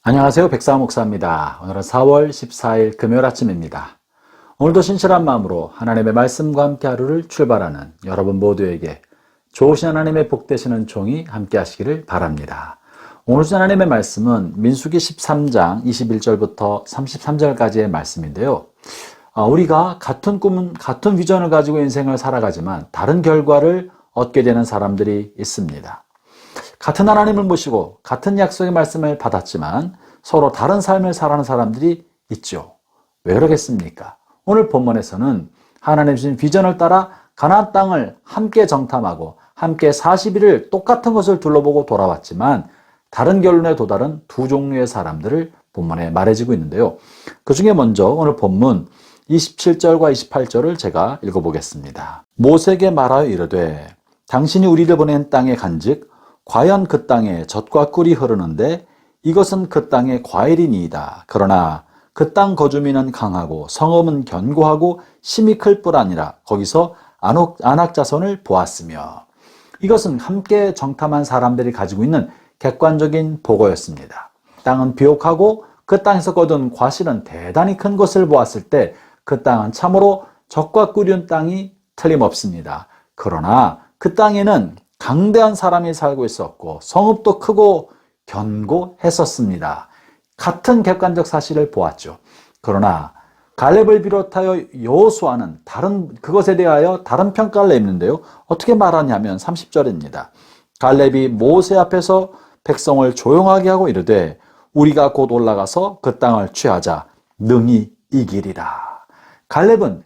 안녕하세요. 백사호 목사입니다. 오늘은 4월 14일 금요일 아침입니다. 오늘도 신실한 마음으로 하나님의 말씀과 함께 하루를 출발하는 여러분 모두에게 좋으신 하나님의 복 되시는 종이 함께 하시기를 바랍니다. 오늘 주신 하나님의 말씀은 민수기 13장 21절부터 33절까지의 말씀인데요. 우리가 같은 꿈은 같은 비전을 가지고 인생을 살아가지만 다른 결과를 얻게 되는 사람들이 있습니다. 같은 하나님을 모시고 같은 약속의 말씀을 받았지만 서로 다른 삶을 살아가는 사람들이 있죠. 왜 그러겠습니까? 오늘 본문에서는 하나님 주신 비전을 따라 가나안 땅을 함께 정탐하고 함께 40일을 똑같은 것을 둘러보고 돌아왔지만 다른 결론에 도달한 두 종류의 사람들을 본문에 말해지고 있는데요. 그 중에 먼저 오늘 본문 27절과 28절을 제가 읽어보겠습니다. 모세에게 말하여 이르되 당신이 우리를 보낸 땅에 간즉 과연 그 땅에 젖과 꿀이 흐르는데 이것은 그 땅의 과일이니이다. 그러나 그 땅 거주민은 강하고 성읍은 견고하고 심히 클 뿐 아니라 거기서 안악 자손을 보았으며, 이것은 함께 정탐한 사람들이 가지고 있는 객관적인 보고였습니다. 땅은 비옥하고 그 땅에서 거둔 과실은 대단히 큰 것을 보았을 때 그 땅은 참으로 젖과 꿀이 땅이 틀림없습니다. 그러나 그 땅에는 강대한 사람이 살고 있었고 성읍도 크고 견고했었습니다. 같은 객관적 사실을 보았죠. 그러나 갈렙을 비롯하여 여호수아는 그것에 대하여 다른 평가를 내는데요. 어떻게 말하냐면 30절입니다. 갈렙이 모세 앞에서 백성을 조용하게 하고 이르되 우리가 곧 올라가서 그 땅을 취하자 능히 이기리라. 갈렙은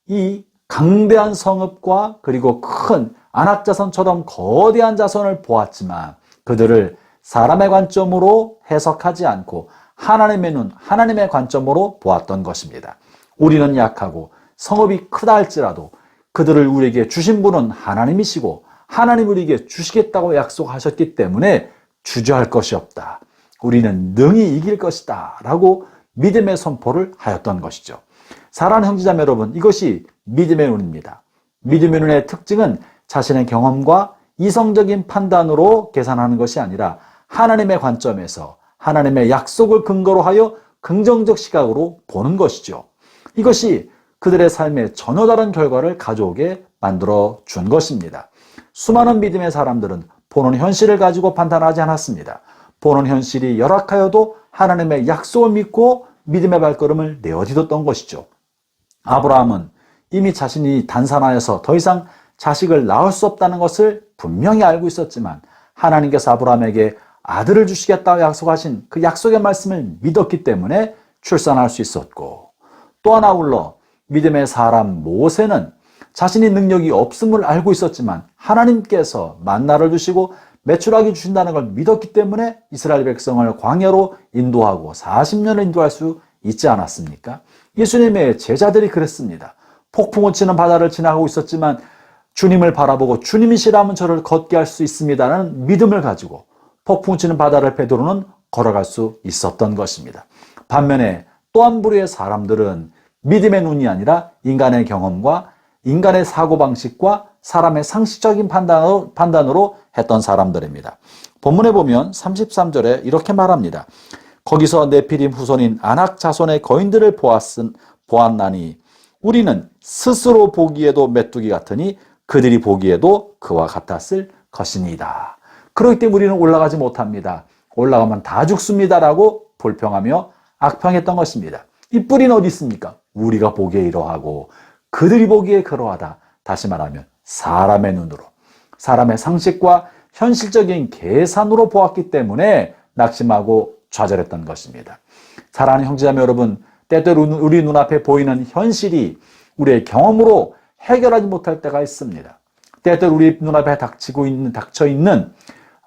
이 강대한 성읍과 그리고 큰 안악 자손처럼 거대한 자손을 보았지만 그들을 사람의 관점으로 해석하지 않고 하나님의 눈, 하나님의 관점으로 보았던 것입니다. 우리는 약하고 성읍이 크다 할지라도 그들을 우리에게 주신 분은 하나님이시고 하나님 우리에게 주시겠다고 약속하셨기 때문에 주저할 것이 없다. 우리는 능히 이길 것이다 라고 믿음의 선포를 하였던 것이죠. 사랑하는 형제자매 여러분, 이것이 믿음의 눈입니다. 믿음의 눈의 특징은 자신의 경험과 이성적인 판단으로 계산하는 것이 아니라 하나님의 관점에서 하나님의 약속을 근거로 하여 긍정적 시각으로 보는 것이죠. 이것이 그들의 삶에 전혀 다른 결과를 가져오게 만들어 준 것입니다. 수많은 믿음의 사람들은 보는 현실을 가지고 판단하지 않았습니다. 보는 현실이 열악하여도 하나님의 약속을 믿고 믿음의 발걸음을 내어딛었던 것이죠. 아브라함은 이미 자신이 단산하여서 더 이상 자식을 낳을 수 없다는 것을 분명히 알고 있었지만 하나님께서 아브라함에게 아들을 주시겠다고 약속하신 그 약속의 말씀을 믿었기 때문에 출산할 수 있었고, 또 하나 아울러 믿음의 사람 모세는 자신이 능력이 없음을 알고 있었지만 하나님께서 만나를 주시고 메추라기 주신다는 걸 믿었기 때문에 이스라엘 백성을 광야로 인도하고 40년을 인도할 수 있지 않았습니까? 예수님의 제자들이 그랬습니다. 폭풍을 치는 바다를 지나가고 있었지만 주님을 바라보고 주님이시라면 저를 걷게 할 수 있습니다라는 믿음을 가지고 폭풍 치는 바다를 베드로는 걸어갈 수 있었던 것입니다. 반면에 또 한 부류의 사람들은 믿음의 눈이 아니라 인간의 경험과 인간의 사고방식과 사람의 상식적인 판단으로 했던 사람들입니다. 본문에 보면 33절에 이렇게 말합니다. 거기서 네피림 후손인 아낙 자손의 거인들을 보았나니 우리는 스스로 보기에도 메뚜기 같으니 그들이 보기에도 그와 같았을 것이니이다. 그렇기 때문에 우리는 올라가지 못합니다. 올라가면 다 죽습니다라고 불평하며 악평했던 것입니다. 이 뿌리는 어디 있습니까? 우리가 보기에 이러하고 그들이 보기에 그러하다. 다시 말하면 사람의 눈으로, 사람의 상식과 현실적인 계산으로 보았기 때문에 낙심하고 좌절했던 것입니다. 사랑하는 형제자매 여러분, 때때로 우리 눈앞에 보이는 현실이 우리의 경험으로 해결하지 못할 때가 있습니다. 때때로 우리 눈앞에 닥쳐 있는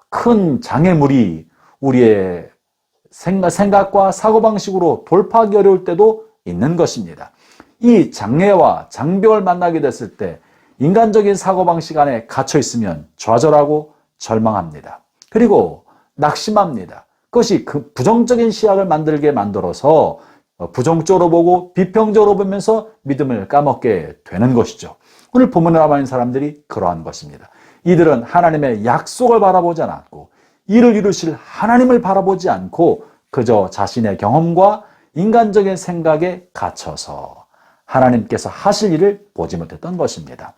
큰 장애물이 우리의 생각과 사고방식으로 돌파하기 어려울 때도 있는 것입니다. 이 장애와 장벽을 만나게 됐을 때 인간적인 사고방식 안에 갇혀 있으면 좌절하고 절망합니다. 그리고 낙심합니다. 그것이 그 부정적인 시각을 만들게 만들어서 부정적으로 보고 비평적으로 보면서 믿음을 까먹게 되는 것이죠. 오늘 본문에 나와 있는 사람들이 그러한 것입니다. 이들은 하나님의 약속을 바라보지 않았고 이를 이루실 하나님을 바라보지 않고 그저 자신의 경험과 인간적인 생각에 갇혀서 하나님께서 하실 일을 보지 못했던 것입니다.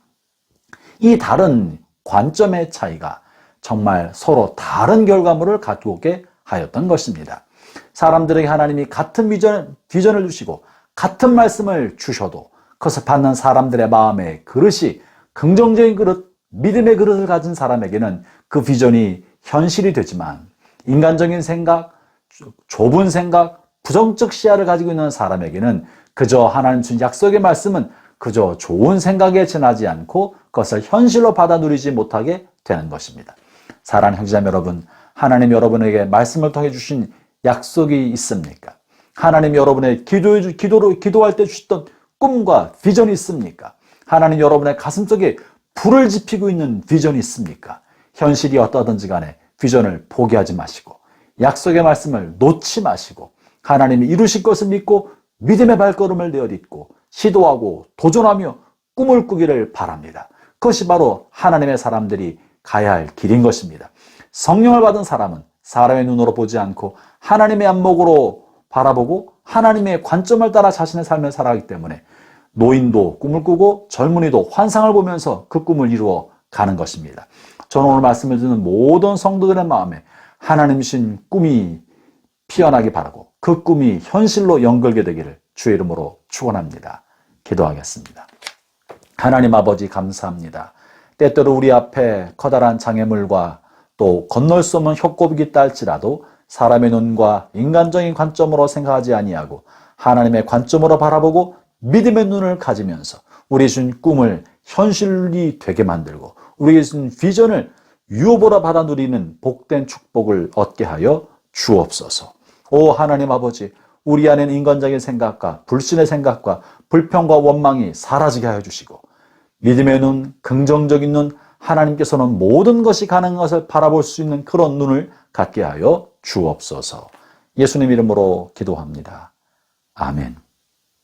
이 다른 관점의 차이가 정말 서로 다른 결과물을 갖고 오게 하였던 것입니다. 사람들에게 하나님이 같은 비전을 주시고 같은 말씀을 주셔도 그것을 받는 사람들의 마음의 그릇이 긍정적인 그릇, 믿음의 그릇을 가진 사람에게는 그 비전이 현실이 되지만 인간적인 생각, 좁은 생각, 부정적 시야를 가지고 있는 사람에게는 그저 하나님 준 약속의 말씀은 그저 좋은 생각에 지나지 않고 그것을 현실로 받아 누리지 못하게 되는 것입니다. 사랑하는 형제자매 여러분, 하나님 여러분에게 말씀을 통해 주신 약속이 있습니까? 하나님 여러분의 기도할 때 주셨던 꿈과 비전이 있습니까? 하나님 여러분의 가슴속에 불을 지피고 있는 비전이 있습니까? 현실이 어떠하든지 간에 비전을 포기하지 마시고 약속의 말씀을 놓지 마시고 하나님이 이루실 것을 믿고 믿음의 발걸음을 내어딛고 시도하고 도전하며 꿈을 꾸기를 바랍니다. 그것이 바로 하나님의 사람들이 가야 할 길인 것입니다. 성령을 받은 사람은 사람의 눈으로 보지 않고 하나님의 안목으로 바라보고 하나님의 관점을 따라 자신의 삶을 살아가기 때문에 노인도 꿈을 꾸고 젊은이도 환상을 보면서 그 꿈을 이루어 가는 것입니다. 저는 오늘 말씀을 듣는 모든 성도들의 마음에 하나님이신 꿈이 피어나기 바라고 그 꿈이 현실로 연결게 되기를 주의 이름으로 축원합니다. 기도하겠습니다. 하나님 아버지 감사합니다. 때때로 우리 앞에 커다란 장애물과 또 건널 수 없는 협곡이 있다 할지라도 사람의 눈과 인간적인 관점으로 생각하지 아니하고 하나님의 관점으로 바라보고 믿음의 눈을 가지면서 우리 준 꿈을 현실이 되게 만들고 우리에게 준 비전을 유업으로 받아 누리는 복된 축복을 얻게 하여 주옵소서. 오 하나님 아버지, 우리 안에는 인간적인 생각과 불신의 생각과 불평과 원망이 사라지게 하여 주시고 믿음의 눈, 긍정적인 눈, 하나님께서는 모든 것이 가능한 것을 바라볼 수 있는 그런 눈을 갖게 하여 주옵소서. 예수님 이름으로 기도합니다. 아멘.